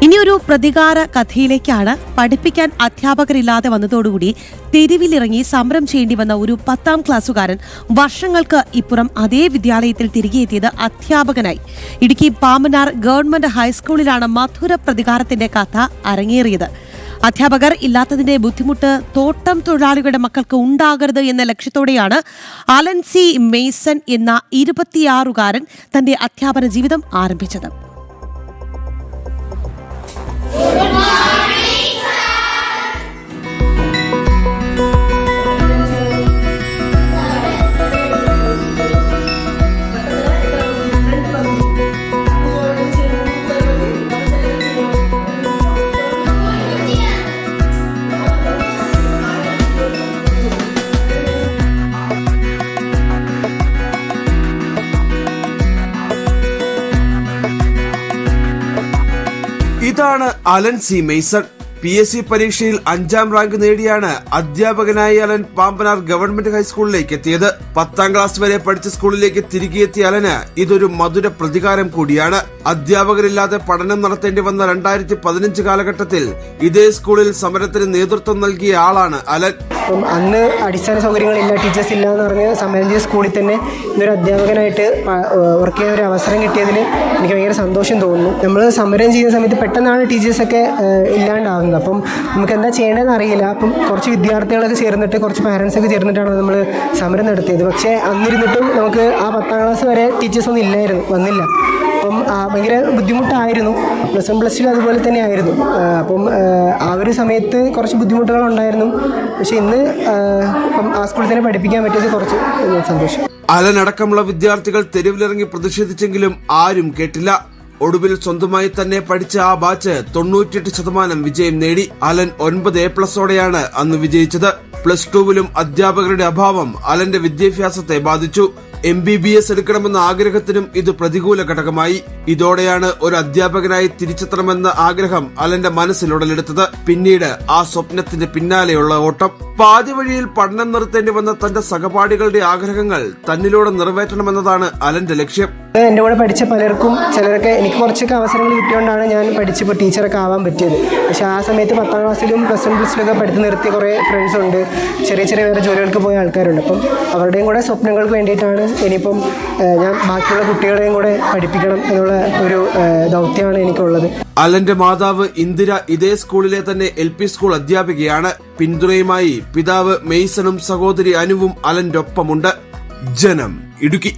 ഇനിയൊരു പ്രതികാര കഥയിലേക്കാണ്. പഠിപ്പിക്കാൻ അധ്യാപകരില്ലാതെ വന്നതോടുകൂടി തെരുവിലിറങ്ങി സമരം ചെയ്യേണ്ടി വന്ന ഒരു 10ാം ക്ലാസ്സുകാരൻ വർഷങ്ങൾക്ക് ഇപ്പുറം അതേ വിദ്യാലയത്തിൽ തിരികെ എത്തിയത് അധ്യാപകനായി. ഇടുക്കി പാമ്പനാർ ഗവൺമെന്റ് ഹൈസ്കൂളിലാണ് മധുര പ്രതികാരത്തിന്റെ കഥ അരങ്ങേറിയത്. അധ്യാപകർ ഇല്ലാത്തതിന്റെ ബുദ്ധിമുട്ട് തോട്ടം തൊഴിലാളികളുടെ മക്കൾക്ക് ഉണ്ടാകരുത് എന്ന ലക്ഷ്യത്തോടെയാണ് അലൻ സി മെയ്സൺ എന്ന 26-കാരൻ തന്റെ അധ്യാപന ജീവിതം ആരംഭിച്ചത്. ഇതാണ് അലൻ സി മെയ്സൺ. PSC പരീക്ഷയിൽ 5ാം റാങ്ക് നേടിയാണ് അധ്യാപകനായി അലൻ പാമ്പനാർ ഗവൺമെന്റ് ഹൈസ്കൂളിലേക്ക് എത്തിയത്. 10ാം ക്ലാസ് വരെ പഠിച്ച സ്കൂളിലേക്ക് തിരികെ എത്തിയ അലന് ഇതൊരു മധുര പ്രതികാരം കൂടിയാണ്. അധ്യാപകരില്ലാതെ പഠനം നടത്തേണ്ടി വന്ന 2015 കാലഘട്ടത്തിൽ ഇതേ സ്കൂളിൽ സമരത്തിന് നേതൃത്വം നൽകിയ ആളാണ് അലൻ. അന്ന് അടിസ്ഥാന സൗകര്യങ്ങളില്ല, ടീച്ചേഴ്സ് ഇല്ല എന്ന് പറഞ്ഞ് സമരം ചെയ്ത സ്കൂളിൽ തന്നെ ഇന്നൊരു അധ്യാപകനായിട്ട് വർക്ക് ചെയ്യാൻ ഒരു അവസരം കിട്ടിയതിൽ എനിക്ക് ഭയങ്കര സന്തോഷം തോന്നുന്നു. നമ്മൾ സമരം ചെയ്യുന്ന സമയത്ത് പെട്ടെന്നാണ് ടീച്ചേഴ്സൊക്കെ ഇല്ലാണ്ടാവുന്നത്. അപ്പം നമുക്ക് എന്താ ചെയ്യേണ്ടതെന്ന് അറിയില്ല. അപ്പം കുറച്ച് വിദ്യാർത്ഥികളൊക്കെ ചേർന്നിട്ട് കുറച്ച് പാരൻസൊക്കെ ചേർന്നിട്ടാണ് നമ്മൾ സമരം നടത്തിയത്. പക്ഷേ അന്നിരുന്നിട്ടും നമുക്ക് ആ 10ാം ക്ലാസ് വരെ ടീച്ചേഴ്സ് ഒന്നും വന്നില്ല. അപ്പം ഭയങ്കര ബുദ്ധിമുട്ടായിരുന്നു. +1 +2 അതുപോലെ തന്നെ ആയിരുന്നു. അപ്പം ആ ഒരു സമയത്ത് കുറച്ച് ബുദ്ധിമുട്ടുകളുണ്ടായിരുന്നു. പക്ഷെ ഇന്ന് ആ സ്കൂളിൽ തന്നെ പഠിപ്പിക്കാൻ പറ്റിയത് കുറച്ച് സന്തോഷം. അലനടക്കമുള്ള വിദ്യാർത്ഥികൾ തെരുവിലിറങ്ങി പ്രതിഷേധിച്ചെങ്കിലും ആരും കേട്ടില്ല. ഒടുവിൽ സ്വന്തമായി തന്നെ പഠിച്ച ആ ബാച്ച് 98% വിജയം നേടി. അലൻ 9 A+ഓടെയാണ് അന്ന് വിജയിച്ചത്. +2വിലും അധ്യാപകരുടെ അഭാവം അലന്റെ വിദ്യാഭ്യാസത്തെ ബാധിച്ചു. MBBS എടുക്കണമെന്ന ആഗ്രഹത്തിനും ഇത് പ്രതികൂല ഘടകമായി. ഇതോടെയാണ് ഒരു അധ്യാപകനായി തിരിച്ചെത്തണമെന്ന ആഗ്രഹം അലന്റെ മനസ്സിലുടലെടുത്തത്. പിന്നീട് ആ സ്വപ്നത്തിന്റെ പിന്നാലെയുള്ള ഓട്ടം. പാതി വഴിയിൽ പഠനം നിർത്തേണ്ടി വന്ന തന്റെ സഹപാഠികളുടെ ആഗ്രഹങ്ങൾ തന്നിലൂടെ നിറവേറ്റണമെന്നതാണ് അലന്റെ ലക്ഷ്യം. എൻ്റെ കൂടെ പഠിച്ച പലർക്കും ചിലരൊക്കെ എനിക്ക് കുറച്ചൊക്കെ അവസരങ്ങൾ കിട്ടിയോണ്ടാണ് ഞാൻ പഠിച്ചപ്പോൾ ടീച്ചറൊക്കെ ആവാൻ പറ്റിയത്. പക്ഷെ ആ സമയത്ത് 10ാം ക്ലാസ്സിലും +1 +2 പഠിത്തം നിർത്തിയ കുറേ ഫ്രണ്ട്സ് ഉണ്ട്, ചെറിയ ചെറിയ വേറെ ജോലികൾക്ക് പോയ ആൾക്കാരുണ്ട്. അപ്പം അവരുടെയും കൂടെ സ്വപ്നങ്ങൾക്ക് വേണ്ടിയിട്ടാണ് ഇനിയിപ്പം ഞാൻ ബാക്കിയുള്ള കുട്ടികളെയും കൂടെ പഠിപ്പിക്കണം എന്നുള്ള ഒരു ദൗത്യമാണ് എനിക്കുള്ളത്. അലന്റെ മാതാവ് ഇന്ദിര ഇതേ സ്കൂളിലെ തന്നെ LP സ്കൂൾ അധ്യാപികയാണ്. പിന്തുണയുമായി പിതാവ് മെയ്സണും സഹോദരി അനുവും അലന്റെ ഒപ്പമുണ്ട്. ജനം, ഇടുക്കി.